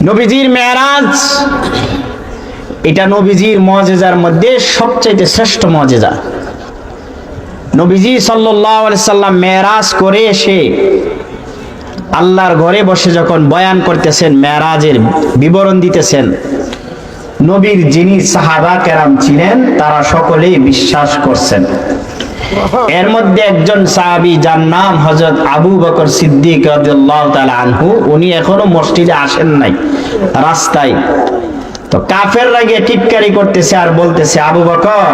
নবীজির মেরাজ এটা নবীজির মুজিজার মধ্যে সবচেয়ে শ্রেষ্ঠ মুজিজা। নবীজি সাল্লাল্লাহু আলাইহি সাল্লাম মেরাজ করে এসে আল্লাহর ঘরে বসে যখন বয়ান করতেছেন, মেরাজের বিবরণ দিতেছেন, নবীর যিনি সাহাবা কেরাম ছিলেন তারা সকলেই বিশ্বাস করছেন। এর মধ্যে একজন সাহাবী যার নাম হযরত আবু বকর সিদ্দিক রাদিয়াল্লাহু তাআলা আনহু, উনি এখনো মসজিদে আসেন নাই, রাস্তায়। তো কাফেররা গিয়ে টিটকারি করতেছে আর বলতেছে, আবু বকর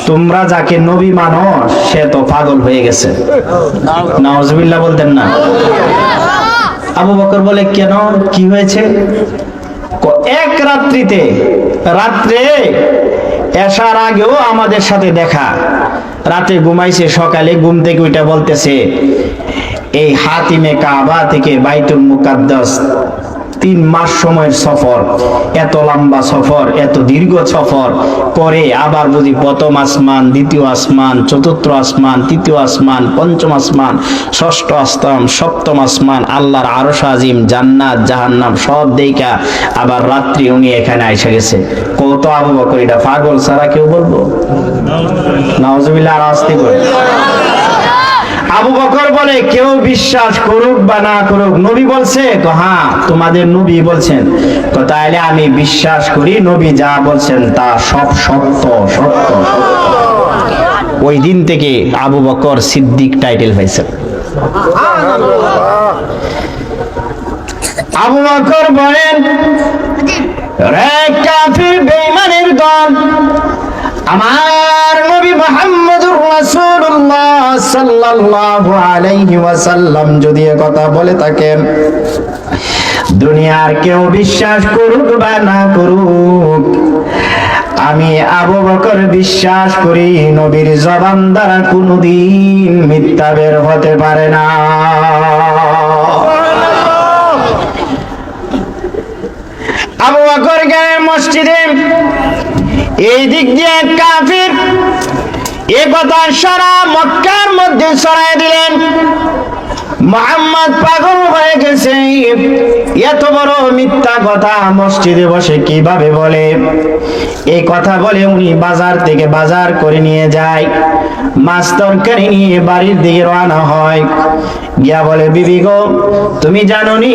তোমরা যাকে নবী মানো সে তো পাগল হয়ে গেছে। নাউজুবিল্লাহ বলতেন না? আবু বকর বলে, কেন, কি হয়েছে? এক রাত্রে এশার আগেও আমাদের সাথে দেখা, রাতে ঘুমাইছে, সকালে ঘুম থেকে ওইটা বলতেছে এই হাতিমে কাবা থেকে বাইতুল মুকাদ্দাস 3 মাস সময়ের সফর, এত লম্বা সফর, এত দীর্ঘ সফর করে আবার যদি প্রথম আসমান, দ্বিতীয় আসমান, চতুর্থ আসমান, তৃতীয় আসমান, পঞ্চম আসমান, ষষ্ঠ আসমান, সপ্তম আসমান, আল্লাহর আরশ আজিম, জান্নাত, জাহান্নাম সব দেখা আবার রাত্রি উনি এখানে এসে গেছে। কত আবু বকর এটা পাগল ছাড়া কেউ বলবো? নাউজুবিল্লাহ। আর আসতে বলে আবু বকর বলে, কেউ বিশ্বাস করুক বা না করুক, নবী বলছে। হ্যাঁ তোমাদের নবী বলছেন। তাহলে আমি বিশ্বাস করি, নবী যা বলছেন তা সব সত্য সত্য। ওই দিন থেকে আবু বকর সিদ্দিক টাইটেল হয়েছে। আবু বকর বলেন, রে কাফির বেঈমানের দল, আমার নবী মুহাম্মদুর রাসূলুল্লাহ সাল্লাল্লাহু আলাইহি ওয়াসাল্লাম যদি কথা বলে থাকেন, দুনিয়ার কেউ বিশ্বাস করুক বা না করুক, আমি আবু বকর বিশ্বাস করি নবীর জবান দ্বারা কোনদিন মিথ্যা বের হতে পারে না। আবু বকর গেলেন মসজিদে, এই দিক দিয়ে কাফির এ কথা সারা মক্কার মধ্যে ছড়ায় দিলেন, মুহাম্মদ পাগল হয়ে গেছে, এত বড় মিথ্যা কথা মসজিদে বসে কিভাবে বলে। এই কথা বলে উনি বাজার থেকে বাজার করে নিয়ে যায়, মাছ তরকারি নিয়ে বাড়ির দিকে রওনা হয়। গিয়া বলে, বিবি গো তুমি জানোনি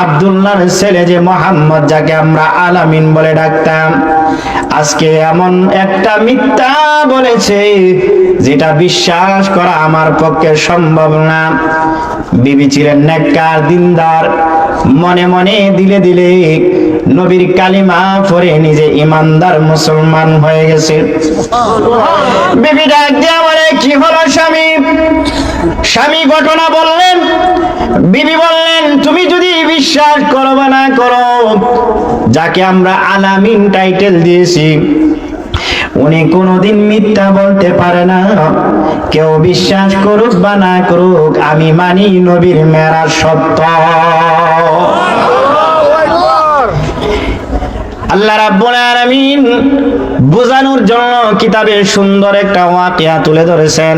আব্দুল্লাহর ছেলে যে মুহাম্মদ, যাকে আমরা আলামিন বলে ডাকতাম, আজকে এমন একটা মিথ্যা বলেছে যেটা বিশ্বাস করা আমার পক্ষে সম্ভব না। বিবি ছিলেন নেককার, দিনদার, মনে মনে দিলে দিলে নবীর কালিমা পড়ে নিজে ইমানদার মুসলমান হয়ে গেছে। বিবি ডাক দিয়া বলে, কি হলো স্বামী? স্বামী ঘটনা বললেন। বিবি বললেন, তুমি যদি বিশ্বাস করো বা না করো, যাকে আমরা আলামিন টাইটেল দিয়েছি উনি কোনোদিন মিথ্যা বলতে পারে না। কেউ বিশ্বাস করুক বা না করুক, আমি মানি নবীর মেরাজ সত্য। আল্লাহ রাব্বুল আলামিন বোঝানোর জন্য কিতাবে সুন্দর একটা ওয়াকিয়া তুলে ধরেছেন।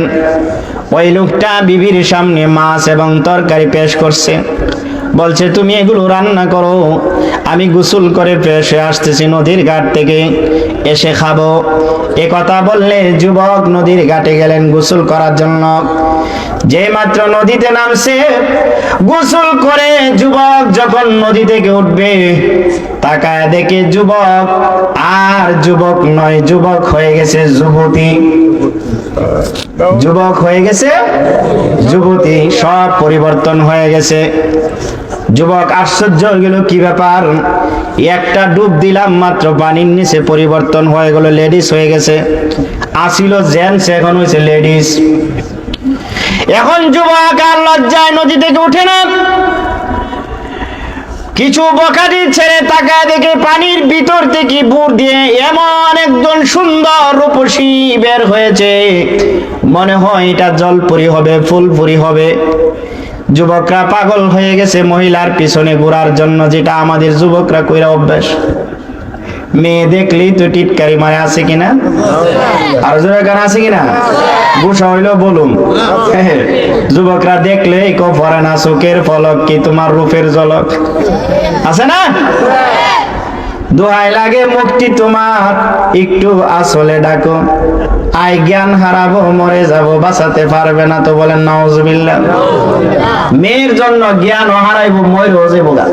ওই লোকটা বিবির সামনে মাছ এবং তরকারি পেশ করছে, বলছে তুমি এগুলো রান্না করো, আমি গোসল করে ফ্রেশ হয়ে আসতেছি নদীর ঘাট থেকে, এসে খাবো। এ কথা বললে যুবক নদীর ঘাটে গেলেন গোসল করার জন্য। যে মাত্র নদীতে নামছে, গোসল করে যুবক যখন নদী থেকে উঠবে, তাকায় দেখে যুবক আর যুবক নয়, যুবক হয়ে গেছে যুবতী। যুবক হয়ে গেছে যুবতী, সব পরিবর্তন হয়ে গেছে। যুবক আশ্চর্য হয়ে গেল, কি ব্যাপার? একটা ডুব দিলাম মাত্র পানির নিচে পরিবর্তন হয়ে গেল, লেডিস হয়ে গেছে। আসিল জেন্টস, এখন হয়েছে লেডিস। এখন যুবক আর লজ্জায় নদী থেকে উঠে না, কিছু বকাটি ছেড়ে তাকায় দেখে পানির ভিতর থেকে বুড় দিয়ে এমন একজন সুন্দর রূপসী বের হয়েছে, মনে হয় এটা জলপরি হবে, ফুলপুরি হবে। যুবকরা পাগল হয়ে গেছে মহিলার পিছনে ঘোরার জন্য, যেটা আমাদের যুবকরা কইরা অভ্যাস। মেয়ে দেখলেই তো টিটকারি মারে, আছে কিনা? আর জোরে গান আছে কিনা? গোসা হইলো বলুন, যুবকরা দেখলে কফরে না চোখের পলক কি তোমার রূপের ঝলক, আছে না? দোহাই লাগে মুক্তি তোমার, একটু আসলে ডাকো, আই জ্ঞান হারাবো, মরে যাব, বাঁচাতে পারবে না তো, বলেন নাউজুবিল্লাহ। মেয়ের জন্য জ্ঞান হারাইবো, মরেও যাবো গা।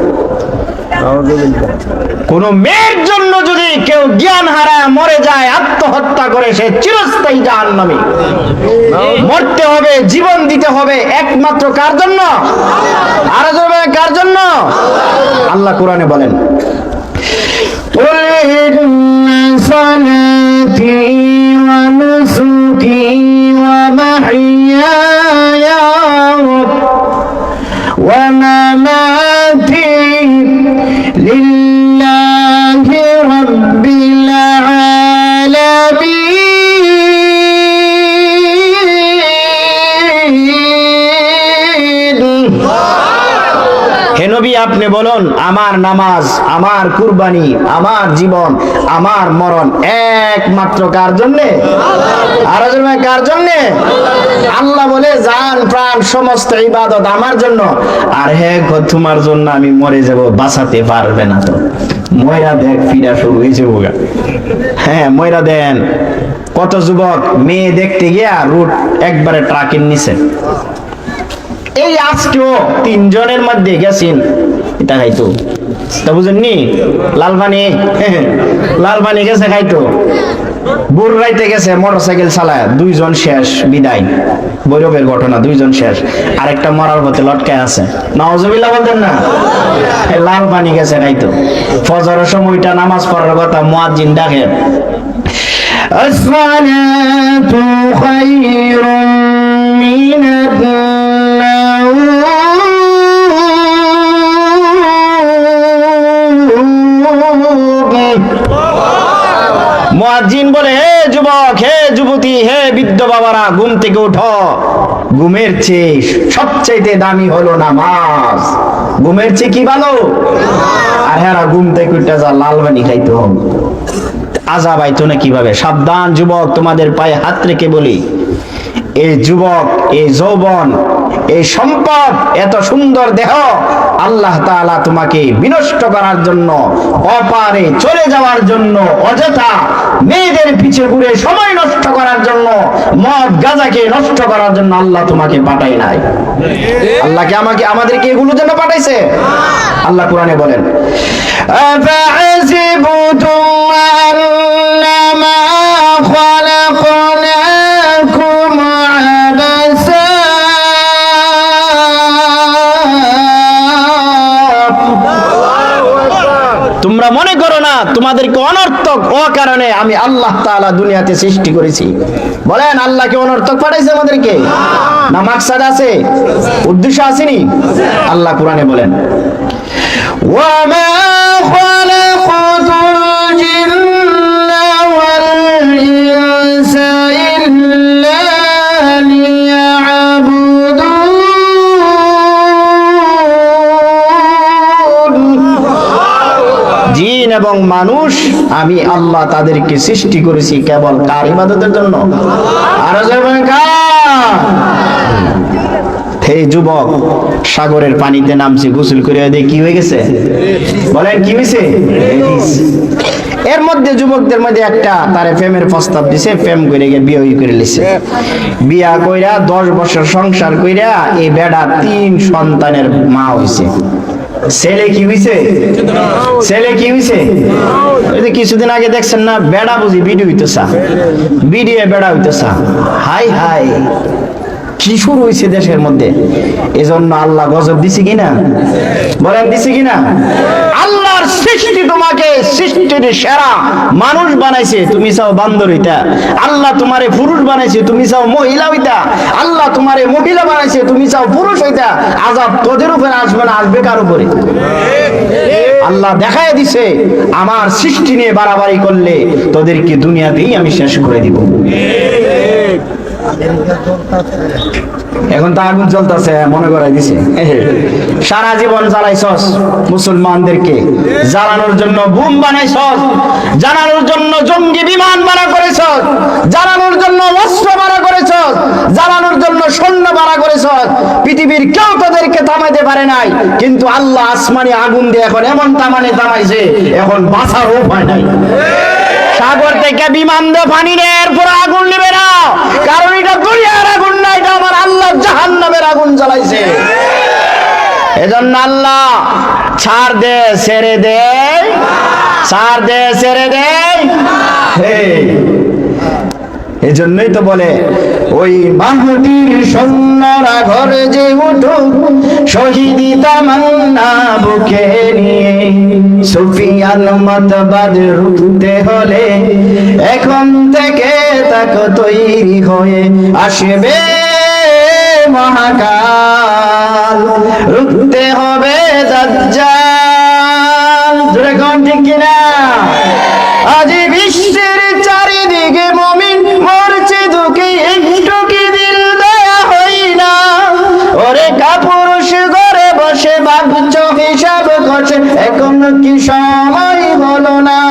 কোন মেয়ের জন্য যদি কেউ জ্ঞান হারায় মরে যায়, আত্মহত্যা করে, সে চিরস্থায়ী জাহান্নামী। মরতে হবে, জীবন দিতে হবে একমাত্র কার জন্য? আর কার জন্য? আল্লাহ কোরআনে বলেন, قل إن صلاتي ونسكي ومحياي ومماتي لله رب العالمين। হে নবী, আপনি বলুন, আমার নামাজ, আমার কুরবানি, আমার জীবন, আমার মরণ একমাত্র কার জন্যে? আর কার জন্যে? আল্লাহ বলে জান প্রাণ সমস্ত ইবাদত আমার জন্য। আর হে তোমার জন্য আমি মরে যাব, বাঁচাতে পারবে না তো। ময়রা দেখ ফিরা শুরু হয়েছে বোগা। হ্যাঁ, ময়রা দেন। কত যুবক মেয়ে দেখতে গিয়া রুট একবারে ট্রাকের নিচে। এই আজকেও 3 জনের মধ্যে গেছেন, এটা খাইতো, তা বুঝেননি? লাল পানি গেছে খাইতো, বুর রাইতে গেছে মোটরসাইকেল চালায়, 2 জন শেষ, বিদায়। বৈরবের ঘটনা, 2 জন শেষ, আরেকটা মরার পথে লটকায় আছে। নাউজুবিল্লাহ বলতেন না? লাল পানি গেছে খাইতো। ফজরের সময়টা নামাজ পড়ার কথা, মুয়াজ্জিন ডাকে, আসসালাতু খায়রুম মিনান মুয়াজ্জিন বলে, হে যুবক, হে যুবতী, হে বৃদ্ধ বাবারা, ঘুম থেকে উঠো। ঘুমের চেয়ে সবচাইতে দামি হলো নামাজ। ঘুমের চেয়ে কি ভালো? আর হ্যাঁ, ঘুম থেকে উঠে যা লাল পানি খাইতে হবে, আযাব আইতো না কিভাবে? সাবধান যুবক, তোমাদের পায়ে হাত রেখে বলি, এই যুবক, এই যৌবন, এই সম্পদ, এত সুন্দর দেহ আল্লাহ তাআলা তোমাকে বিনষ্ট করার জন্য, অপারে চলে যাওয়ার জন্য, অযথা মেয়েদের পিছে ঘুরে সময় নষ্ট করার জন্য, মদ গাঁজাকে নষ্ট করার জন্য আল্লাহ তোমাকে পাঠায় নাই। আল্লাহকে আমাদেরকে এগুলো জন্য পাঠাইছে। আল্লাহ কোরআনে বলেন, আফাহাসিবতুম আন্নামা খালাকনাকুম আবাসা, তোমরা মনে করো না তোমাদেরকে অনর্থক অকারণে আমি আল্লাহ তাআলা দুনিয়াতে সৃষ্টি করেছি। বলেন, আল্লাহকে অনর্থক পাঠাইছে আমাদেরকে? না মাকসাদ আছে, উদ্দেশ্য আসেনি? আল্লাহ কোরআনে বলেন, ওয়ামা খালাকাতুল জিন্না ওয়াল ইনসা ইল্লা লিয়াবুদুন। জিন এবং মানুষ আমি আল্লাহ তাদেরকে সৃষ্টি করেছি কেবল কার ইবাদতের জন্য? আর হে যুবক, সাগরের পানিতে নামছে, গোসল করে কি হয়ে গেছে? বলেন কি হয়েছে? এর মধ্যে যুবকদের মধ্যে একটা তারে প্রেমের প্রস্তাব দিছে, প্রেম করে গিয়ে বিয়ে করে লিছে। বিয়া কইরা 10 বছর সংসার কইরা এই বেড়া 3 সন্তানের মা হইছে। ছেলে কি হইছে? ছেলে কি হইছে? এই যে কিছুদিন আগে দেখছেন না, বেড়া বুঝি ভিডিও হইতেছা, ভিডিও বেড়া হইতেছা। হাই হাই, কি শুরু হয়েছে দেশের মধ্যে। এজন্য আল্লাহ গজব দিছে কিনা? বলেন দিছে কিনা? আল্লাহর সৃষ্টি তোমাকে সৃষ্টির সেরা মানুষ বানাইছে, তুমি চাও বান্দর হইতা। আল্লাহ তোমারে পুরুষ বানাইছে, তুমি চাও মহিলা হইতা। আল্লাহ তোমারে মহিলা বানাইছে, তুমি চাও পুরুষ হইতা। আযাব তোদের উপরে আসবে না, আসবে কার উপরে? আল্লাহ দেখায় দিছে, আমার সৃষ্টি নিয়ে বাড়াবাড়ি করলে তোদেরকে দুনিয়াতেই আমি শেষ করে দিব। এখন তো আগুন জ্বলতেছে, মনে করাই দিছে। সারা জীবন জ্বালাইছস মুসলমানদেরকে, জ্বালানোর জন্য বুম বানাইছস, জ্বালানোর জন্য জঙ্গি বিমান ভাড়া করেছস, জ্বালানোর জন্য অস্ত্র ভাড়া করেছস, জ্বালানোর জন্য সৈন্য ভাড়া করেছস। পৃথিবীর কেউ তাদেরকে থামাইতে পারে নাই, কিন্তু আল্লাহ আসমানি আগুন দিয়ে এখন এমন থামাইছে, এখন বাঁচার উপায় নাই। সাগর থেকে বিমান দিয়ে পানি নেই, এরপর আগুন নেবে না, কারণ এটা দুনিয়ার আগুন না, এটা আমার আল্লাহ জাহান্নামের আগুন জ্বালাইছে। এজন্য আল্লাহ ছাড় দে, ছেড়ে দে, ছাড় দে, ছেড়ে দে। এজন্যই তো বলে ওই মাহদির সৈন্যরা ঘরে যে উঠুক, শহীদি তামান্না বুকে নিয়ে, সুফিয়ান মতবাদ রুখতে হলে এখন থেকে তাকে তৈরি হয়ে আসবে মহাকাল, রুখতে হবে দাজ্জাল। জোরে কোন ঠিক কিনা? আজ বিশ্বের চারিদিকে মুমিন মরছে দুঃখে, একটু কি দিল দয়া হই না? ওরে কাপুরুষ ঘরে বসে ভাবছো হিসাব করছে, এখন কি সময় হলো না?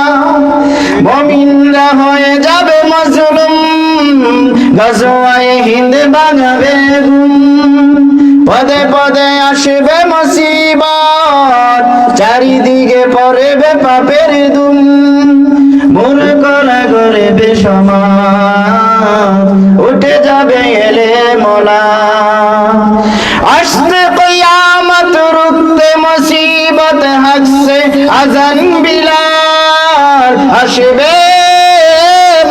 মুমিনরা হয়ে যাবে মাজলুম, গজওয়ায়ে হিন্দ বাগাবে গুম, পদে পদে আসবে মুসিবত, চারিদিকে পড়বে পাপের দুম, মূর্খরা গড়বে সমাজ, উঠে যাবে এলে মোলা, আসতে কিয়ামত রুখতে মুসিবত, হাসছে আজান বিলাল, আসবে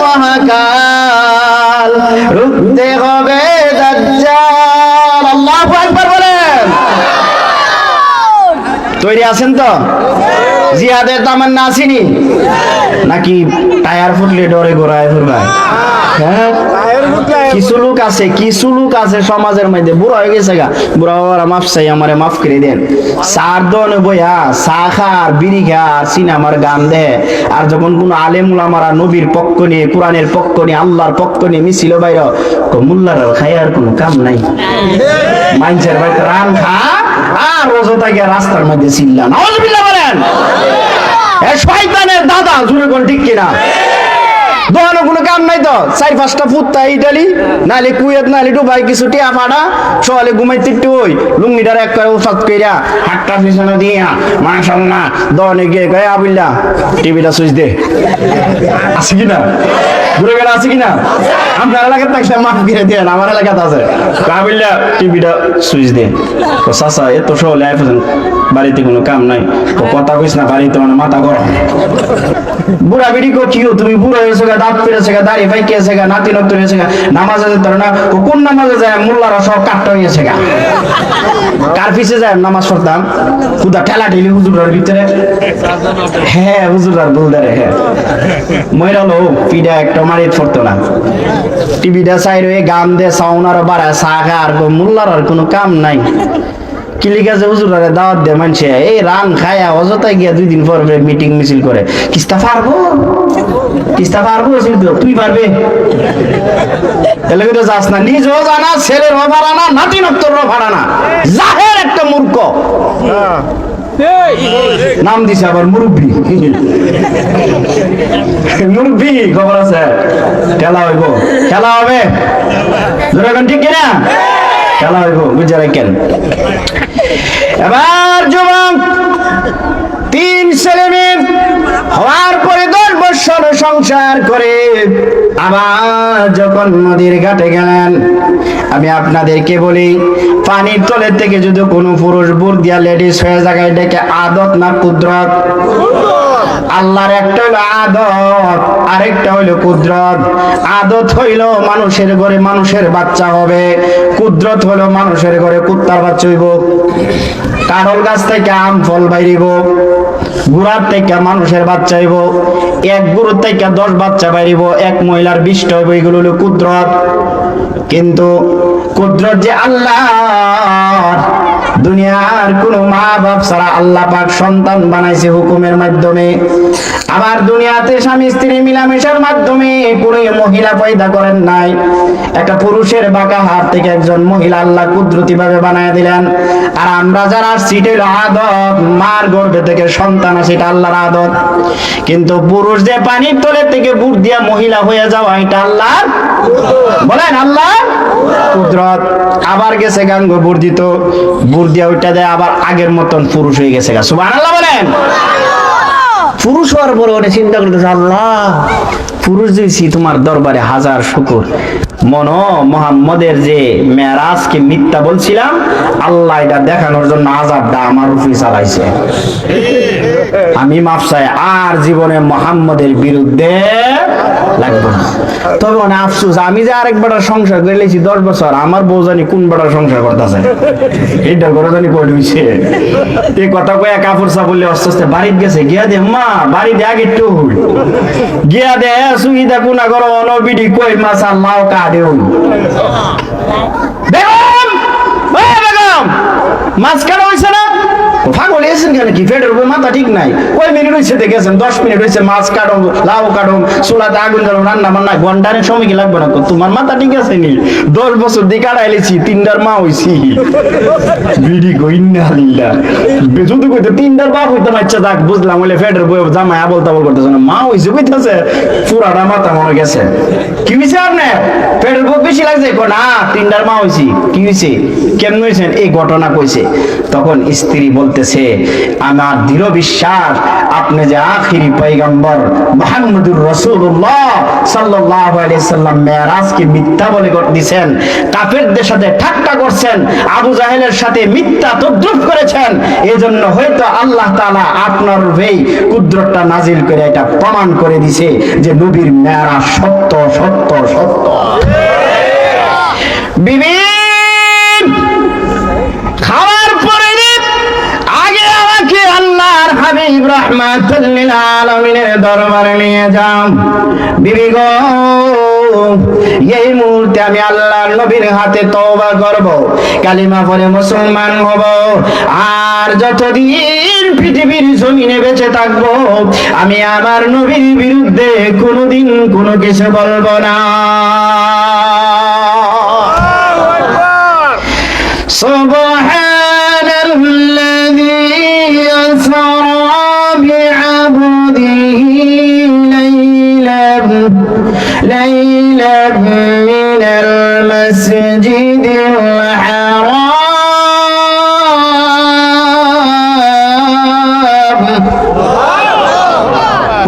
মহাকাল, রুখতে হবে দাজ্জাল। আল্লাহু আকবার বলেন। তৈরি আছেন তো? জিহাদের তামান্না আসেনি নাকি? টায়ার ফুটলে ডরে গোড়ায় ফুরবায়? হ্যাঁ, কিছু লোক আছে সমাজের মধ্যে, বুড়া হয়ে গেছে গা, বুড়া বাবারা মাফ চাই, আমারে মাফ করে দেন, চার দনে বইয়া চা খার, বিড়ি খার, সিনেমার গান দে, আর যখন কোন আলেম উলামারা নবীর পক্ষ নিয়ে, কোরআনের পক্ষ নিয়ে, আল্লাহর পক্ষ নিয়ে মিছিল বাইর, মোল্লার খাই আর কোনো কাম নাই, মাইনসের বাড়িতে রান খা আর রোজা থাকে রাস্তার মধ্যে চিল্লা। নাউজুবিল্লাহ বলেন। এ শয়তানের দাদা, জুড়ে কোন ঠিক কিনা? দোয়ানো কোনো কাম নাই তো, 4-5টা ফুটতা ইটালি নালে কুয়েত নালে ডুবাই কিছু টিয়া ফাড়া, সকালে ঘুমাইতে একটু ওই লুঙ্গিটার এক করে উফাত কইরা হাতটা পিছনে দিয়া মাশাআল্লাহ দোয়ানে গিয়ে কয় আবিল্লা টিভিটা সুইচ দে। আছে কিনা? ঘুরে গেলে আছে কিনা? আপনার এলাকার থাকলে মাফ করে দেন, আমার এলাকাতে আছে, আবিল্লা টিভিটা সুইচ দে। চাচা এত সহলে আইফেন, বাড়িতে কোনো কাম নাই, কথা কইস না, বাড়িতে মানে মাথা গরম। বুড়া বিড়ি কো কি তুমি বুড়ো হয়েছে গা, দাঁত পেরেছে গা, দাড়ি পাইকে আছে গা, নাতি নতুন হয়েছে গা, নামাজে যেতে না, কোন নামাজে যায়? মোল্লারা সব কাটটা হয়েছে গা। কার পিছে যায় নামাজ পড়তাম? খুদা ঠেলা ঠেলি হুজুরের ভিতরে। হ্যাঁ, হুজুরার বুলদারে। হ্যাঁ, ময়রালো পিডা একটা মারিত পড়তো না, টিভিটা চাই রয়ে গান দে, সাউনার বাড়ায়, চা খা, আর মোল্লার আর কোনো কাম নাই। কিলিকা যে হুজুরারে দাওয়াত দেয় মানুষে, এই রান খায়া অযথায় গিয়া 2 দিন পর মিটিং মিছিল করে, কিস্তা পারবো তুই পারবে? এলাকা তো যাস না, নিজেও জানা, ছেলের ভাড়া না, নাতি নত্তর ভাড়া না, জাহের একটা মূর্খ নাম দিছে আবার মুরব্বী। মুরব্বী খবর আছে, খেলা হইব, খেলা হবে, ঠিক কিনা? খেলা হইব, বুঝে রাখেন। এবার যুবক 3 ছেলে মেয়ে হওয়ার পরে 10 বছর সংসার করে আবার যখন নদীর ঘাটে গেলেন, আমি আপনাদেরকে বলি, পানির তলের থেকে যদি কোনো পুরুষ বুড় দিয়া লেডিস হয়ে জায়গায় ডেকে আদত না কুদরত? আল্লাহর একটা হইলো আদত, আরেকটা হইলো কুদরত। আদত হইল মানুষের ঘরে মানুষের বাচ্চা হবে, কুদরত হইলো মানুষের ঘরে কুত্তার বাচ্চা হইব। কাঁঠাল গাছ থেকে আম ফল বাইরিব, গুড়ার থেকে মানুষের বাচ্চা হইব, এক গরুর থেকে 10 বাচ্চা বাইরিব, এক মহিলার 20টা হইব, এগুলো হলো কুদরত। কিন্তু কুদরত যে আল্লাহর, দুনিয়ার কোন মা বাপ ছাড়া আল্লাহ পাক সন্তান বানাইছে হুকুমের মাধ্যমে। আবার দুনিয়াতে স্বামী স্ত্রী মিলামেশার মাধ্যমে কোনো মহিলা পয়দা করেন নাই। একটা পুরুষের বাঁকা হাত থেকে একজন মহিলা আল্লাহ কুদরতি ভাবে বানায় দিলেন। আর আমরা যারা সিটের আদত, মার গর্ভে থেকে সন্তান আসে, এটা আল্লাহর আদত। কিন্তু পুরুষ যে পানির তলে থেকে বুট দিয়া মহিলা হয়ে যাওয়া, এটা আল্লাহর, বলেন আল্লাহ কুদরত। আবার গেছে গাঙ্গ বুট দিত, বুট দিয়া ওইটা দেয় আবার আগের মতন পুরুষ হয়ে গেছে। সুবহানাল্লাহ বলেন। পুরুষ হওয়ার পরে ওটা চিন্তা করতেছে, আল্লাহ পুরুষ দিয়েছি তোমার দরবারে হাজার শুকর। মোহাম্মদের যে মেরাজকে মিথ্যা বলছিলাম, আল্লাহ এটা দেখানোর জন্য আযাবটা আমার উপরে চালাইছে। আমি মাফ চাই, আর জীবনে মোহাম্মদের বিরুদ্ধে লাগবো না। তবে অনেক আফসোস, আমি যে আরেক বেটার সংসার করে লেছি 10 বছর, আমার বউ জানি কোন বেটার সংসার করতেছে, এটা করে জানি কই হইছে। এই কথা কয়ে কাপড় চাপড়লে আস্তে আস্তে বাড়িতে গেছে, গিয়া দে মা বাড়িতে আগে একটু গিয়া দে সুবিধা কোনা করো অনবিডি কই মাছ আর লাউ কাটে বেগম, বেগম মাছ কাটা হয়েছে না? পাগল এসেছেন কেন? কি পেটের উপর মাথা ঠিক নাই? কই মিনিট হয়েছে দেখেছেন? 10 মিনিট হয়েছে। মাছ কাটো, লাউ কাটো, চুলাতে আগুন জ্বালো, রান্না বান্না ঘন্টার সময় কি লাগবে না? তোমার মাথা ঠিক আছে নি? 10 বছর দিয়ে কাটাইলেছি, 3টার মা হইছি। বিড়ি কইনা লিল্লা বেজুদু কইতে 3টার বাপ হইতে মাইচ্ছা থাক, বুঝলাম বলে পেটের বই জামাই আবল তাবল করতেছে না, মা হইছে কইতাছে, পুরাটা মাথা মনে গেছে। কি হইছে আপনার? পেটের বই বেশি লাগছে? কো না 3টার মা হইছি। কি হইছে? কেমন হইছেন? এই ঘটনা কইছে। তখন স্ত্রী বলতেছে, আমার দৃঢ় বিশ্বাস আপনি যে আখিরি পয়গম্বর মুহাম্মদুর রাসূলুল্লাহ সাল্লাল্লাহু আলাইহি সাল্লাম মেরাজকে মিথ্যা বলে দিয়েছেন, কাফেরদের সাথে ঠাট্টা করছেন, আবু জাহেলের সাথে মিথ্যা তদ্রুপ করেছেন। এজন্য হয়তো আল্লাহ তাআলা আপনার এই কুদরতটা নাজিল করে এটা প্রমাণ করে দিয়েছে যে নবীর মেরাজ সত্য সত্য সত্য। বিবি খাওয়ার পরে আগে আমাকে আল্লাহর হাবিব রাহমাতুল লিল আলামিনের দরবারে নিয়ে যাও। বিবি গো, এই মুহূর্তে আমি আল্লাহর নবীর হাতে তওবা করব, কালিমা পড়ে মুসলমান হব, আর যতদিন পৃথিবীর জমিনে বেঁচে থাকব আমি আমার নবীর বিরুদ্ধে কোনোদিন কোনো কিছু বলবো না। সুবহানাল্লাযী আসরা বি'আবদিহি লাইলান মিনাল মাসজিদিল হারাম।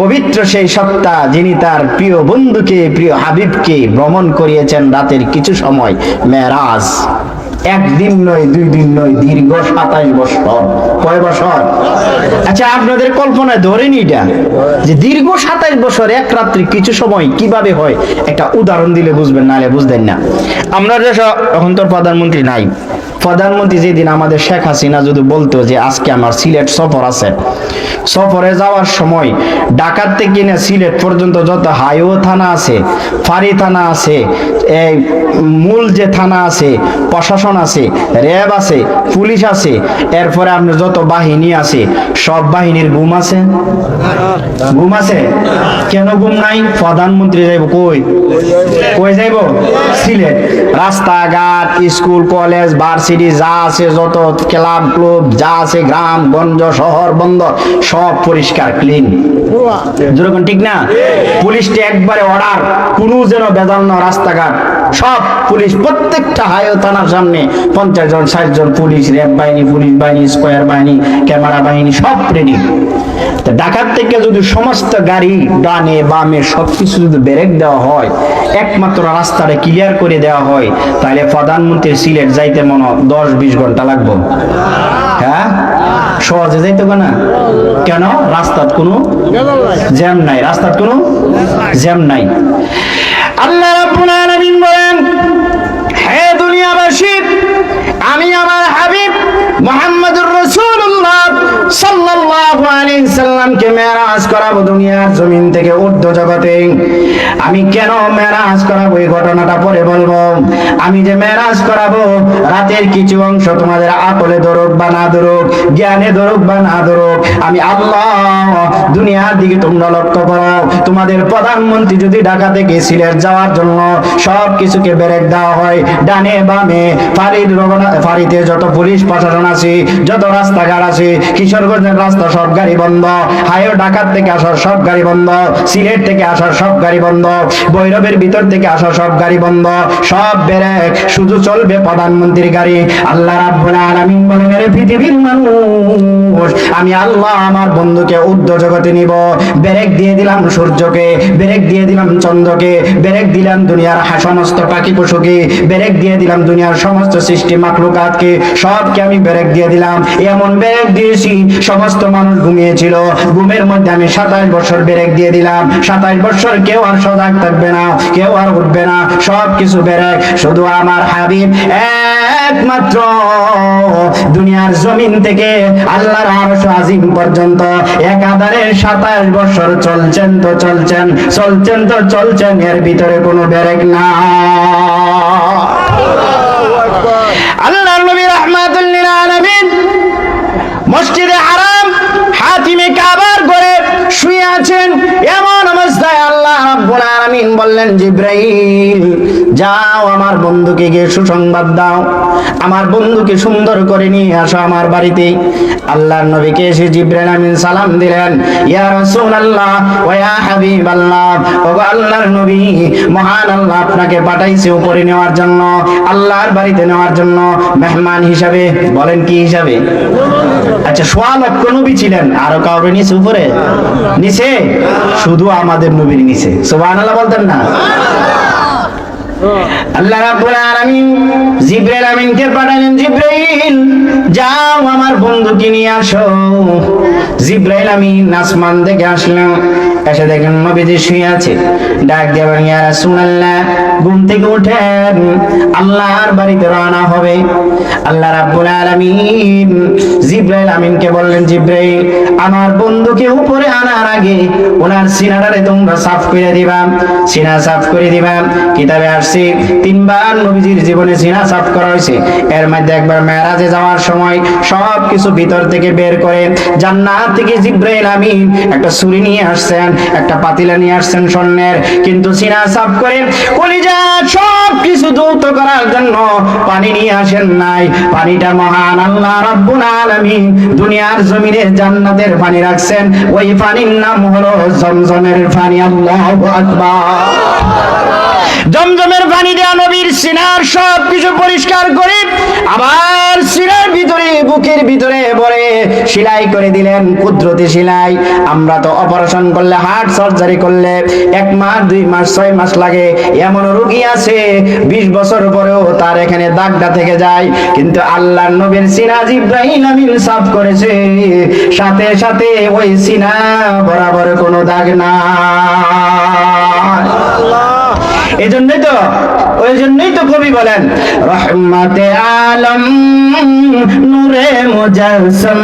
পবিত্র সেই সত্তা যিনি তার প্রিয় বন্ধুকে, প্রিয় হাবিবকে ভ্রমণ করিয়েছেন রাতের কিছু সময় মেরাজ। একদিন নয়, 2 দিন নয়, দীর্ঘ 27 বছর। কয় বছর? আচ্ছা আপনাদের কল্পনায় ধরেনি এটা যে দীর্ঘ 27 বছর এক রাত্রি কিছু সময় কিভাবে হয়, একটা উদাহরণ দিলে বুঝবেন, নাহলে বুঝবেন না। আমরা দেশ এখন তো প্রধানমন্ত্রী নাই, প্রধানমন্ত্রী যেদিন আমাদের শেখ হাসিনা যদি বলতো যে আজকে আমার সিলেট সফর আছে, সফরে যাওয়ার সময় ঢাকার থেকে না সিলেট পর্যন্ত যত হাইওয়ে থানা আছে, ফাঁড়ি থানা আছে, এই মূল যে থানা আছে, প্রশাসন আছে, র্যাব আছে, পুলিশ আছে, এরপরে আপনার যত বাহিনী আছে, সব বাহিনীর ঘুম আছে? ঘুম আছে? কেন ঘুম নাই? প্রধানমন্ত্রী যাইব কই? কই যাইব? সিলেট। রাস্তাঘাট, স্কুল, কলেজ, ভার্সিটি যা আছে, যত ক্লাব ক্লব যা আছে, গ্রাম গঞ্জ শহর বন্দর সব পরিষ্কার ক্লিন। যেরকম ঠিক না? পুলিশটা একবারে অর্ডার, কোনো যেন বেজাল না, রাস্তাঘাট সব পুলিশ, প্রত্যেকটা হাইওয়ে থানার সামনে 50 জন 60 জন পুলিশ, র্যাব বাহিনী, পুলিশ বাহিনী, স্কয়ার বাহিনী, ক্যামেরা বাহিনী সব রেডি। ঢাকার থেকে যদি সমস্ত গাড়ি ডানে বামে সবকিছু যদি ব্রেক দেওয়া হয়, একমাত্র রাস্তাটা ক্লিয়ার করে দেওয়া হয়, তাহলে প্রধানমন্ত্রী সিলেট যাইতে মনে 10-20 ঘন্টা লাগবে। হ্যাঁ, সহজে যাইতে না? কেন? রাস্তার কোনো জ্যাম নাই, রাস্তার কোনো জ্যাম নাই। আল্লাহ রাব্বুল আলামিন বলেন, হে দুনিয়াবাসী, আমি আমার হাবিব মুহাম্মদুর রাসূলুল্লাহ সাল্লাল্লাহু আলাইহি সাল্লামকে মেরাজ করাবো দুনিয়ার জমিন থেকে ঊর্ধ্ব জগতে। আমি কেন মেরাজ করাবো এই ঘটনাটা পরে বলবো। আমি যে মেরাজ করাবো রাতের কিছু অংশ তোমাদের আকলে ধরুক বা না ধরুক, জ্ঞানে ধরুক বা না ধরুক, আমি আল্লাহ দুনিয়ার দিকে তোমরা লক্ষ্য করো। তোমাদের প্রধানমন্ত্রী যদি ঢাকা থেকে সিলেট যাওয়ার জন্য সব কিছুকে ব্রেক দেওয়া হয়, ডানে বামে ফাঁড়িতে যত পুলিশ প্রশাসন আছে, যত রাস্তাঘাট আছে, কিশোরগঞ্জের রাস্তা সব গাড়ি বন্ধ, হাইও ঢাকার থেকে আসার সব গাড়ি বন্ধ, সিলেট থেকে আসার সব গাড়ি বন্ধ, ভৈরবের ভিতর থেকে আসার সব গাড়ি বন্ধ, সব ব্রেক, শুধু চলবে প্রধানমন্ত্রীর গাড়ি। আল্লাহ রাব্বুল আলামিন বলেন, রে পৃথিবীর মানুষ, আমি আল্লাহ আমার বন্ধুকে ঊর্ধ্ব জগতে নিব। ব্রেক দিয়ে দিলাম সূর্যকে, ব্রেক দিয়ে দিলাম চন্দ্রকে, ব্রেক দিলাম দুনিয়ার সমস্ত পাখি পশুকে, ব্রেক দিয়ে দিলাম দুনিয়ার সমস্ত সৃষ্টি মাখলুকাতকে, সবকে আমি ব্রেক দিয়ে দিলাম। এমন ব্রেক দিয়েছি সমস্ত মানুষ ঘুমিয়েছিল, ঘুমের মধ্যে আমি 27 বছর ব্রেক দিয়ে দিলাম। 27 বছর কেউ আর সজাগ থাকবে না, কেউ আর উঠবে না, সব কিছু ব্রেক। শুধু আমার হাবিব একমাত্র দুনিয়ার জমিন থেকে আল্লাহর আরশ আজিম পর্যন্ত একাধারে 27 বছর চলছেন তো চলছেন, চলছেন তো চলছেন, এর ভিতরে কোনো ব্রেক না। আল্লাহর নবী রাহমাতুল লিল আলামিন মসজিদে হারাম হাতিমে কাবার ঘরে শুয়ে আছেন। এমন অবস্থায় আল্লাহ রাব্বুল আলামিন বললেন, জিবরাইল যাও আমার বন্ধুকে গিয়ে সুসংবাদ দাও, আমার বন্ধুকে সুন্দর করে নিয়ে আসো আমার বাড়িতে। আল্লাহর নবীকে এসে জিবরাইল আমিন সালাম দিলেন, ইয়া রাসূলুল্লাহ ওয়া ইয়া হাবিবাল্লাহ, ওগো আল্লাহর নবী, মহান আল্লাহ আপনাকে পাঠাইছে উপরে নেওয়ার জন্য, আল্লাহর বাড়িতে নেওয়ার জন্য, মেহমান হিসাবে। বলেন কি হিসাবে? আচ্ছা, 1 লক্ষ নবী ছিলেন, আরো কাউরে নিচে উপরে নিচে? শুধু আমাদের নবীর নিচে। সুবহানাল্লাহ বলতেন না? আল্লাহ রাব্বুল আলামিন জিবরাইল আমিনকে পাঠালেন, জিবরাইল যাও আমার বন্ধুকে নিয়ে আসো। জিবরাইল আমিন আসমান থেকে আসলেন, এসে দেখেন নবীজি শুয়ে আছে। ডাক দিয়ে বলেন, ইয়া রাসূলুল্লাহ ঘুম থেকে উঠেন, আল্লাহর বাড়িতে রওনা হবে। আল্লাহ রাব্বুল আলামিন জিবরাইল আমিনকে বললেন, জিবরাইল আমার বন্ধুকে উপরে আনার আগে ওনার সিনাটারে তোমরা সাফ করে দিবা, সিনা সাফ করে দিবা। কিতাবে আসছে 3 বার নবীজির জীবনে সিনা সাফ করা হয়েছে। এর মধ্যে একবার মেরাজে যাওয়ার সময় সব কিছু ভিতর থেকে বের করে জান্নাত থেকে জিবরাইল আমিন একটা ছুরি নিয়ে আসছেন, একটা পাতিলা নিয়ে আসছেন স্বর্ণের, কিন্তু সিনা সাফ করে কলিজা সব কিছু ধৌত করার জন্য পানি নিয়ে আসেন নাই। পানিটা মহান আল্লাহ রাব্বুল আলামিন দুনিয়ার জমিনে জান্নাতের পানি রাখছেন, ওই পানির নাম হলো জমজমের পানি। আল্লাহু আকবার। জমজমের পানি দেয়া নবীর সিনার সব কিছু পরিষ্কার করে আবার সিনার ভিতরে বুকের ভিতরে ভরে সেলাই করে দিলেন, কুদরতি সেলাই। আমরা তো অপারেশন করলে, হার্ট সার্জারি করলে 1 মাস 2 মাস 6 মাস লাগে, এমন রোগী আছে 20 বছর পরেও তার এখানে দাগটা থেকে যায়, কিন্তু আল্লাহর নবীর সিনা জিবরাইল আমিন সাফ করেছে, সাথে সাথে ওই সিনা বরাবর কোনো দাগ না। ওই জন্যই তো কবি বলেন, রহমতে আলম নূরে মুজাসসাম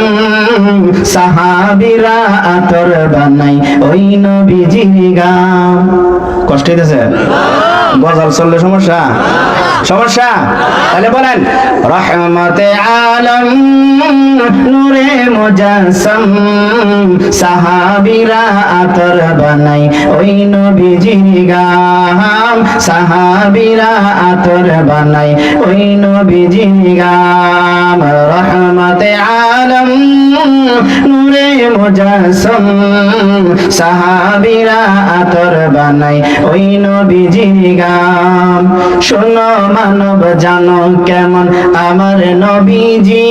সাহাবীরা আতর বানাই ওই নবীজির গাম। কষ্ট হইতেছে? গজল চললে সমস্যা? তাহলে বলেন, রহমতে আলম নূরে মুজাসসাম সাহাবীরা আতর বানাই ওই নবীজির গাম, সাহাবীরা আতর বানাই ওই নবীজির গাম। রহমতে আলম নূরে মুজাসসাম সাহাবীরা আতর বানাই ওই নবীজির গাম। শোনো মানব জানো কেমন আমার নবীজি,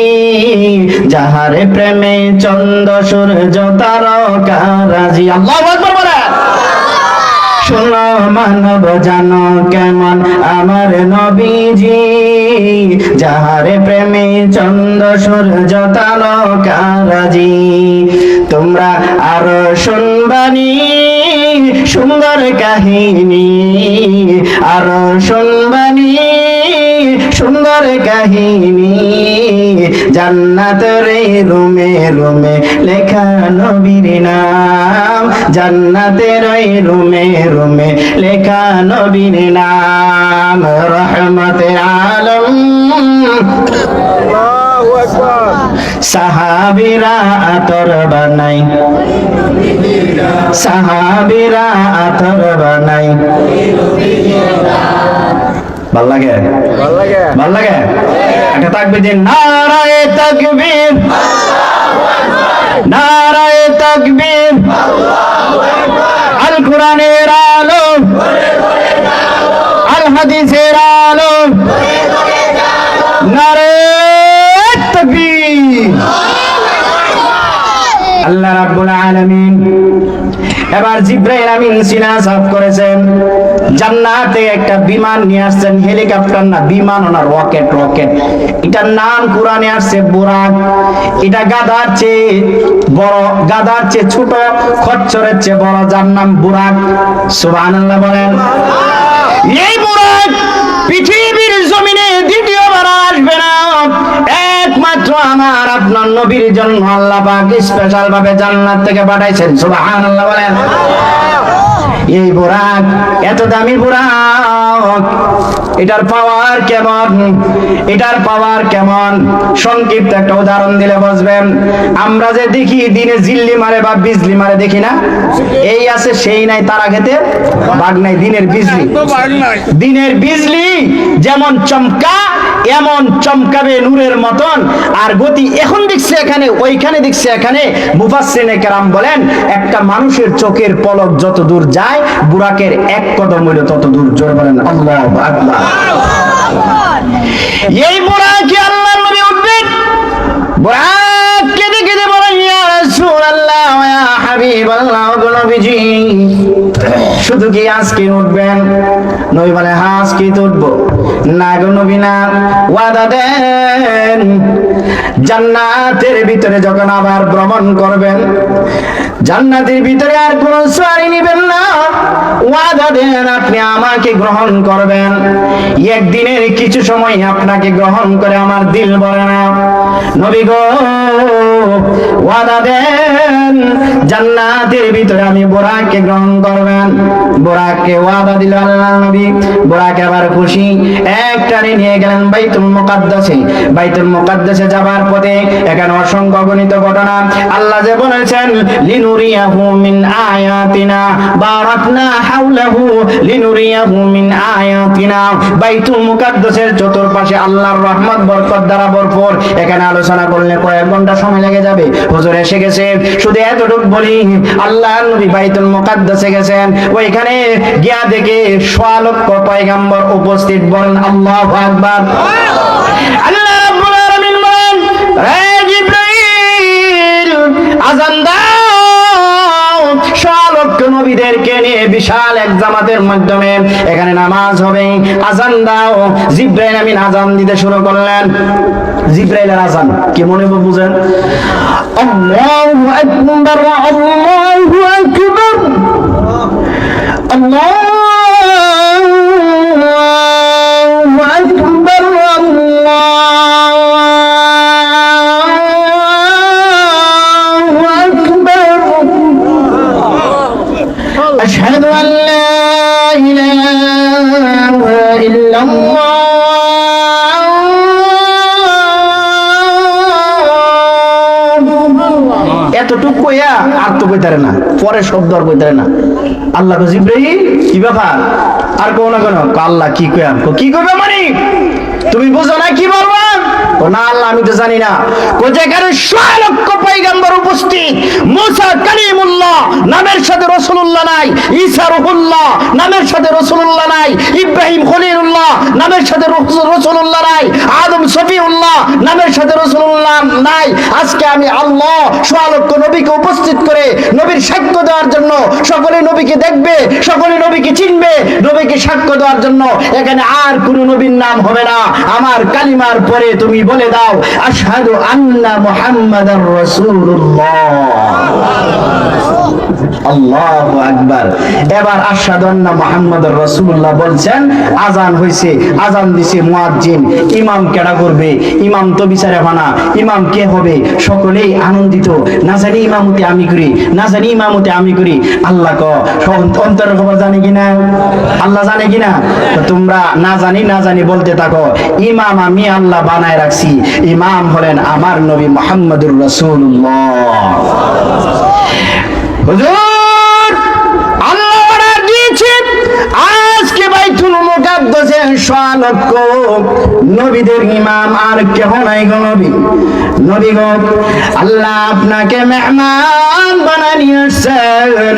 যাহার প্রেমে চন্দ্র সূর্য তারকা রাজি। আল্লাহু আকবার বলেন। শোনো মানব জানো কেমন আমার নবীজি, যাহার প্রেমে চন্দ্র সূর্য তারকা রাজি। তোমরা আরো শুনবানি সুন্দর কাহিনী, আরো শুনবানি সুন্দর কাহিনী, জান্নাতের রুমে রুমে লেখা নবীর নাম, জান্নাতের রুমে রুমে লেখা নবীর নাম। রহমতে আলম সাহাবীরা আতর বানাই, সাহাবীরা আতর বানাই। ভাল লাগে? ভাল লাগে? একটা তাকবীর দিন, নারায়ে তাকবীর, নারায়ে তাকবীর। আল কোরআনের আলো, আল হাদিসের আলো, নারায়ে তাকবীর। আল্লাহ রাব্বুল আলামিন এবার জিবরাইল আমিন সিনা সাফ করেছেন, জান্নাতে একটা বিমান নিয়ে আসছেন, হেলিকপ্টার না, বিমান না, রকেট। রকেট এটার নাম কোরআনে আসছে বুরাক। এটা গাধার চেয়ে বড়, গাধার চেয়ে ছোট, খচ্চরের চেয়ে বড়, যার নাম বুরাক। সুবহানাল্লাহ বলেন। এই বুরাক পৃথিবীর জমিনে দ্বিতীয়বার আসবে না, একমাত্র আমার আপনার নবীর জন্য আল্লাহ পাক স্পেশাল ভাবে জান্নাত থেকে পাঠাইছেন। সুবহানাল্লাহ বলেন। এই বুরাক এত দামি বুরাক, এটার পাওয়ার কেমন, এটার পাওয়ার কেমন সংক্ষিপ্ত একটা উদাহরণ দিলে বুঝবেন। আমরা যে দেখি দিনে জিল্লি মারে বা বিজলি মারে, দেখি না? এই আছে সেই নাই, তারা খেতে বাঘ নাই। দিনের বিজলি, দিনের বিজলি যেমন চমকা এমন চমকাবে নূরের মতন, আর গতি এখন দেখছে এখানে, ওইখানে দেখছে এখানে। মুফাসসিরিনে কেরাম বলেন একটা মানুষের চোখের পলক যত দূর যায়, বুরাকের এক কদম হইল তত দূর। জোরে বলেন আল্লাহু আকবার। এই বুরাকে আল্লাহর নবী উঠবেন, বুরাককে দেখে বলেন ইয়া রাসূলুল্লাহ ইয়া হাবিবাল্লাহ, গো নবীজি শুধু কি আজকে উঠবেন? নবী বলে হ্যাঁ আজকে তো উঠবো। না গো নবী না, ওয়াদা দেন জান্নাতের ভিতরে যখন আবার ভ্রমণ করবেন, জান্নাতের ভিতরে আর কোন সওয়ারি নিবেন না। ওয়াদা দেন আপনি আমাকে গ্রহণ করবেন, একদিনের কিছু সময় আপনাকে গ্রহণ করে আমার দিল ভরে না। নবী গো ওয়াদা দেন জান্নাতের ভিতরে আমি বুরাককে গ্রহণ করবেন। বুরাককে ওয়াদা দিল আল্লাহ নবী। বুরাক আবার খুশি, একটানে নিয়ে গেলেন বাইতুল মুকাদ্দাসে। বাইতুল মুকাদ্দাসে যাবার পথে এখানে অসংখ্য গণিত ঘটনা। আল্লাহ যে বলেছেন লিনুরিয়াহু মিন আয়াতিনা বারাকনা হাওলাহু লিনুরিয়াহু মিন আয়াতিনা। বাইতুল মুকাদ্দাসের চতুর্পাশে আল্লাহর রহমত বরকত দ্বারা ভরপুর। এখানে আলোচনা করলে কয়েক ঘন্টা সময় লেগে যাবে। হুজুর এসে গেছে, শুধু এতটুকু বলি আল্লাহর নবী বাইতুল মুকাদ্দাসে গেছেন, ওইখানে গিয়া দেখে ১০০ লক্ষ পয়গম্বর উপস্থিত। বলেন আল্লাহু আকবার। আল্লাহ রাব্বুল আলামিন বলেন হে জিবরাইল আযান দাও, ১০০ লক্ষ নবীদেরকে নিয়ে বিশাল এক জামাতের মাধ্যমে এখানে নামাজ হবে, আযান দাও। জিবরাইল আমিন আযান দিতে শুরু করলেন। জিবরাইলের আযান কি মনে বুঝেন? আল্লাহু আকবার, আল্লাহু আকবার, আল্লাহু আকবার, আল্লাহু আকবার। আশহাদু আল লা ইলাহা ইল্লাল্লাহ। এতটুকু কইয়া আর তো কইতারে না, পরে শব্দ আর কইতারে না। আল্লাহ কো জিবরাইল কি ব্যাপার? আর কোন না কোন আল্লাহ কি কইয়া কি কইবে মানে তুমি বুঝো না কি বলবো? ও না আল্লাহ আমি তো জানি না। কো যেখানে ১০০ লক্ষ পয়গম্বর উপস্থিত, মুসা কালিমুল্লাহ নামের সাথে রাসূলুল্লাহ নাই, ঈসা রূহুল্লাহ নামের সাথে রাসূলুল্লাহ নাই, ইব্রাহিম খলিলুল্লাহ নামের সাথে রাসূলুল্লাহ নাই, আদম সফিউল্লাহ নামের সাথে রাসূলুল্লাহ নাই। আজকে আমি আল্লাহ ১০০ লক্ষ নবীকে উপস্থিত করে নবীর সাক্ষ্য দেওয়ার জন্য, সকলে নবীকে দেখবে, সকলে নবীকে চিনবে, নবীকে সাক্ষ্য দেওয়ার জন্য এখানে আর কোন নবীর নাম হবে না। আমার কালিমার পরে তুমি বলে দাও আশহাদু আন্না মুহাম্মাদার রাসূলুল্লাহ। আল্লাহু আকবার। এবার আশহাদু আন্না মুহাম্মাদুর রাসূলুল্লাহ বলছেন, আজান হইছে, আজান দিছে মুয়াজ্জিন। ইমাম কেডা করবে? ইমাম তো বিচারে বানা, ইমাম কে হবে? সকলেই আনন্দিত, না জানি ইমামতি আমি করি, না জানি ইমামতি আমি করি। আল্লাহ অন্তরের খবর জানে কিনা? আল্লাহ জানে কিনা? তোমরা না জানি না জানি বলতে থাকো, ইমাম আমি আল্লাহ বানায় রাখছি, ইমাম হলেন আমার নবী মুহাম্মদুর রাসূলুল্লাহ। হুজুর আল্লাহ অর্ডার দিয়েছেন, আজকে বাইতুল মুকাদ্দাসে 100 লক্ষ নবীদের ইমাম আর কেহ নাই গো নবী। নবী গো, আল্লাহ আপনাকে মেহমান বানায় নিয়ে আসছেন,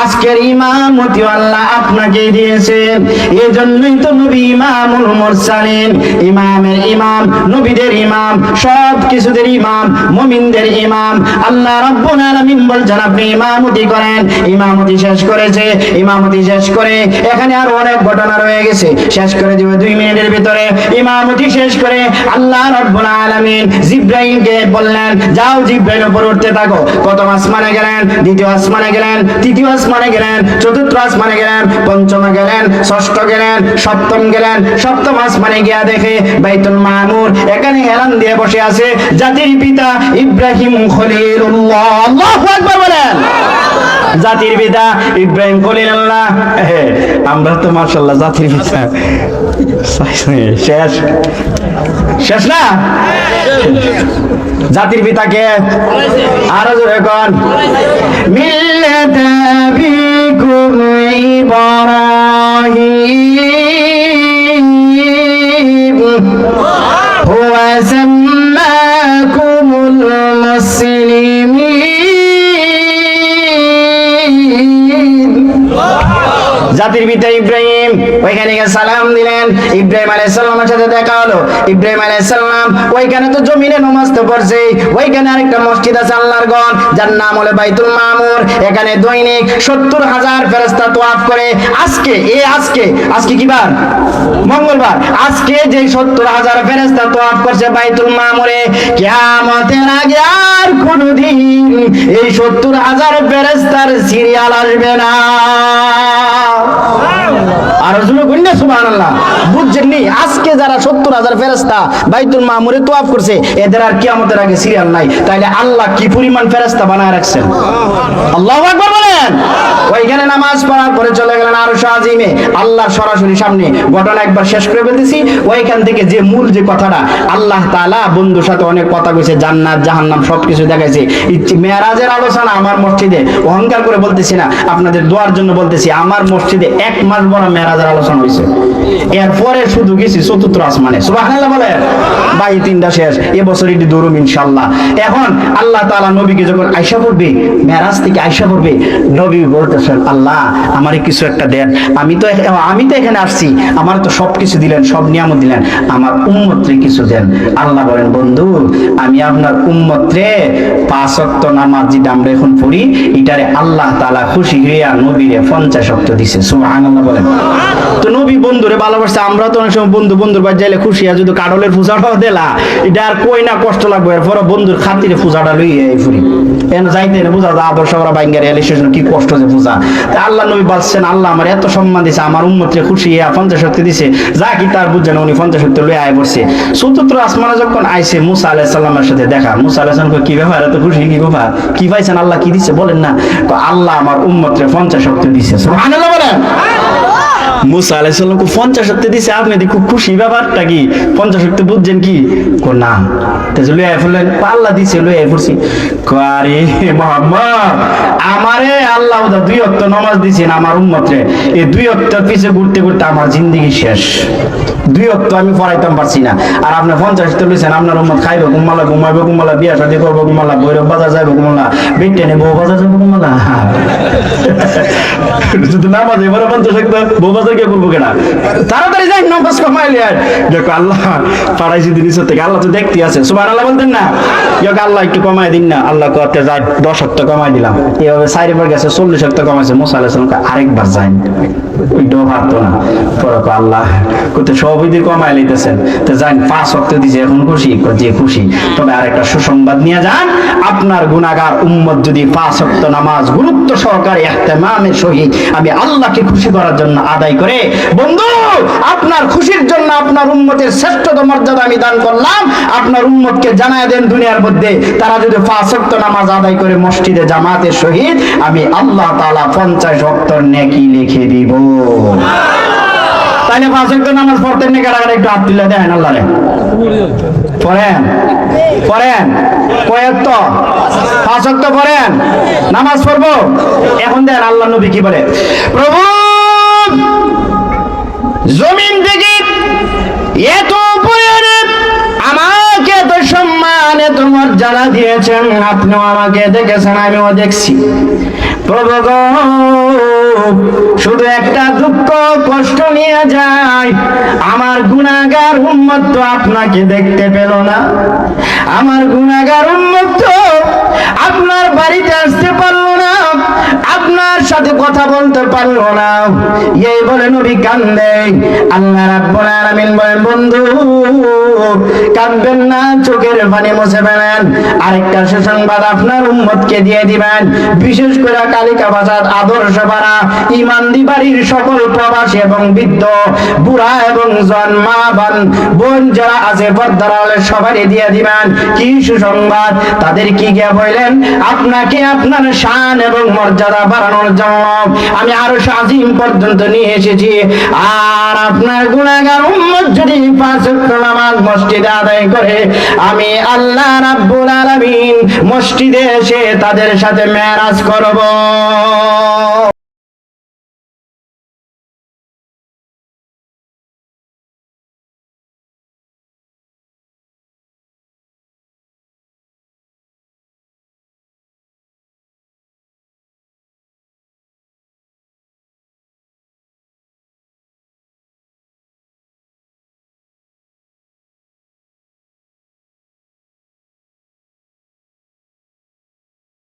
আজকের ইমামতি আল্লাহ আপনাকে দিয়েছেন। এজন্যই তো নবী ইমামুল মুরসালিন, ইমামের ইমাম, নবীদের ইমাম, সব কিছুদের ইমাম, মুমিনদের ইমাম। আল্লাহ রাব্বুল আলামিন বলছেন আপনি ইমামতি করেন। ইমামতি শেষ করেছে, ইমামতি শেষ করে এখানে আর অনেক ঘটনা রয়ে গেছে, শেষ করে দিবে 2 মিনিটের ভিতরে। ইমামতি শেষ করে আল্লাহ রাব্বুল আলামিন জিবরাইলকে বললেন, যাও জিবরাইল উপরে উঠতে থাকো। প্রথম আসমানে গেলেন, দ্বিতীয় আসমানে গেলেন, তৃতীয় আসমানে গেলেন, চতুর্থ আসমানে গেলেন, পঞ্চমে গেলেন, ষষ্ঠ গেলেন, সপ্তম গেলেন। সপ্তম আসমানে গিয়া দেখে বাইতুল মামুর, এখানে হেলান দিয়ে বসে আছে জাতির পিতা ইব্রাহিম খলিলুল্লাহ। আল্লাহু আকবার বলেন। জাতির পিতা ইব্রাহিম খলিলুল্লাহ। আমরা তো মাশাআল্লাহ জাতির পিতা শেষ শেষ না? জাতির পিতাকে আরো জোরে কোন, মিল্লাতা বিকুম ইব্রাহিম হুয়া সাম্মাকুমুল মুসলিমিন। জাতির পিতা ইব্রাহিম ওইখানে গিয়ে সালাম দিলেন, ইব্রাহিম আলাইহিস সালামের সাথে দেখা হলো। ইব্রাহিম আলাইহিস সালাম ওইখানে তো জমিনে নামাজ তো পড়ছে, ওইখানে আরেকটা মসজিদ আছে আল্লাহর ঘর, যার নাম হলো বাইতুল মামুর। এখানে দৈনিক 70,000 ফেরেশতা তওয়াফ করে। আজকে আজকে কি বার? মঙ্গলবার। আজকে যে 70,000 ফেরেশতা তওয়াফ করছে বাইতুল মামুরে, কিয়ামতের আগে আর কোনদিন এই 70,000 ফেরেশতার সিরিয়াল আসবে না। আর রাসূলুল্লাহ সুবহানাল্লাহ বুঝছেন নি? আজকে যারা 70,000 ফেরেশতা বাইতুল মামুরে তওয়াফ করছে, এদের আর কিয়ামতের আগে সিরিয়াল নাই। তাইলে আল্লাহ কি পরিমাণ ফেরেশতা বানায় রাখছেন। আল্লাহু আকবার বলেন। ওইখানে নামাজ পড়ার পরে চলে গেলেন আরশ আজিমে, আল্লাহর সরাসরি সামনে। ঘটনা একবার শেষ করে বলতেছি, ওইখান থেকে যে মূল যে কথাটা, আল্লাহ তাআলা বন্ধুর সাথে অনেক কথা কইছে, জান্নাত জাহান্নাম সবকিছু দেখাইছে। মেরাজের আলোচনা আমার মসজিদে, অহংকার করে বলতেছি না, আপনাদের দোয়ার জন্য বলতেছি, আমার মসজিদে 1 মাস বড় মেরাজের আলোচনা হয়েছে। এরপরে শুধু গেছি 4th আসমানে। সুবহানাল্লাহ বলেন। ভাই 3টা শেষ, এবছর এটি দৌড়ুম ইনশাআল্লাহ। এখন আল্লাহ তাআলা নবীকে যখন আয়েশা পড়বে, মেরাজ থেকে আয়েশা পড়বে, নবী বলতেছেন, আল্লাহ আমারে কিছু একটা দেন, আমি তো এখানে আসছি, আমার তো সবকিছু দিলেন, সব নিয়ামত দিলেন, আমার উম্মতরে কিছু দেন। আল্লাহ বলেন, বন্ধু আমি আপনার উম্মতরে 5 ওয়াক্ত নামাজ যেটা আমরা এখন পড়ি, এটারে আল্লাহ তাআলা খুশি হইয়া নবীরে 50 ওয়াক্ত দিছে। সুবহানাল্লাহ বলেন। তো নবী বন্ধুরে ভালোবাসছে, আমরা তো অনেক সময় বন্ধুর বাড়ি যাইলে খুশি আর যদি কাডলের পূজাটাও দিলা, এটা আর কই না কষ্ট লাগবে, এরপর বন্ধুর খাতিরে পূজাটা লইয়া ফুরি এন যাইতে না বুঝা আদর্শ ওরা বাইঙ্গার রেল স্টেশন কি কষ্ট যে পূজা। আল্লাহ নবী বলছেন, আল্লাহ আমার এত সম্মান দিছে, আমার উম্মতরে খুশি হইয়া 50 ওয়াক্ত দিছে, যা কি তার বুঝছেন উনি 50 ওয়াক্ত লইয়া আয় পড়ছে। 4th আসমানে যখন আইছে মুসা আলাইহিস সালামের সাথে দেখা, মুসা আলাইহিস সালাম কি ব্যাপার, এত খুশি কি ব্যাপার, কি পাইছেন, আল্লাহ কি দিছে বলেন না? তো আল্লাহ আমার উম্মতরে 50 ওয়াক্ত দিছে। সুবহানাল্লাহ বলেন। মুসা আলাইহিস সালামকে 50 ওয়াক্ত দিছে, আপনি দেখো খুশি ব্যাপারটা কি, 50 ওয়াক্ত বুঝছেন কি? না তাহলে লইয়া ফেললেন, আল্লাহ দিছে লইয়া পড়ছি। আরে মুহাম্মদ, আমারে আল্লাহ 2 ওয়াক্ত নামাজ দিছেন আমার উম্মতরে, এই 2 ওয়াক্তের পিছে ঘুরতে ঘুরতে আমার জিন্দেগি শেষ। 2 ওয়াক্ত আমি পড়াইতাম পারছি না, আর আপনি 50 ওয়াক্ত লইছেন, আপনার উম্মত খাইবে ঘুমালা, ঘুমাইবে ঘুমালা, বিয়া শাদী করবো ঘুমালা, ভৈরব বাজার যাইবে ঘুমালা, বেটে নেবো বাজার যাবো ঘুমালা। শুধু নামাজ এবারে 50 ওয়াক্ত, বউ বাজার গিয়ে বলবো কেনা তাড়াতাড়ি যাই নামাজ কমাইলে আর দেখো আল্লাহ পাড়াইছি দিন থেকে আল্লাহ তো দেখতে আছে সুবহানাল্লাহ বলতেন না আল্লাহ একটু কমাই দিন না আল্লাহ করতে যায় 10 শক্ত কমাই দিলাম এইভাবে 4 বার গেছে 40 শক্ত কমাইছে মুসা আলাইহিস সালাম আরেকবার যাইন ওইটাও পারতো না পরে আল্লাহ কত সবই দিয়ে কমাই লইতেছেন তো যান 5 শক্ত দিছে এখন খুশি যে খুশি তবে আরেকটা সুসংবাদ নিয়ে যান আপনার গুনাহগার উম্মত যদি 5 শক্ত নামাজ গুরুত্ব সহকারে ইহতিমামের সহিত আমি আল্লাহকে খুশি করার জন্য আদায় করে বন্ধু আপনার খুশির জন্য আপনার উম্মতের শ্রেষ্ঠতম মর্যাদা আমি দান করলাম আপনার উম্মতকে জানায় দেন দুনিয়ার মধ্যে তারা যদি 5 ওয়াক্ত নামাজ আদায় করে মসজিদে জামাতের সহিত আমি আল্লাহ তাআলা 50 ওয়াক্তের নেকি লিখে দিব তাহলে 5 ওয়াক্ত নামাজ পড়তে নেকি কারা একটু হাত তুলে দেন আল্লাহরে পড়েন পড়েন কয়েকত 5 ওয়াক্ত পড়েন নামাজ পড়বো এখন দেন আল্লাহ নবী কি বলে প্রভু জমিন থেকে এত উপরে আমাকে তো সম্মান এত মর্যাদা দিয়েছেন আপনিও আমাকে দেখেছেন আমিও দেখছি প্রভু গো শুধু একটা দুঃখ কষ্ট নিয়ে যায় আমার গুনাহগার উম্মত তো আপনাকে দেখতে পেল না আমার গুনাহগার উম্মত তো আপনার বাড়িতে আসতে পারলো না আপনার সাথে কথা বলতে পারলো না এই বলে নবী কান্দে আল্লাহ রাব্বুল আলামিন বলেন বন্ধু কাঁদবেন না চোখের পানি মুছে ফেলেন আরেকটা সুসংবাদ আপনার উম্মতকে দিয়ে দিবেন বিশেষ করে কালিকা বাজার আদর্শ পাড়া ঈমানদি বাড়ির সকল প্রবাসী এবং বৃদ্ধ বুড়া এবং জওয়ান মা বোন যারা আছে পর্দার আড়ালে সবারই দিয়ে দিবেন কি সুসংবাদ তাদের কি গিয়ে বললেন আপনাকে আপনার শান এবং মর্যাদা বাড়ানোর জন্য আমি আরশ আজিম পর্যন্ত নিয়ে এসেছি আর আপনার গুনাহগার উম্মত যদি 5 ওয়াক্ত নামাজ মসজিদে আদায় করে আমি আল্লাহ রাব্বুল আলামিন মসজিদে এসে তাদের সাথে মেরাজ করব।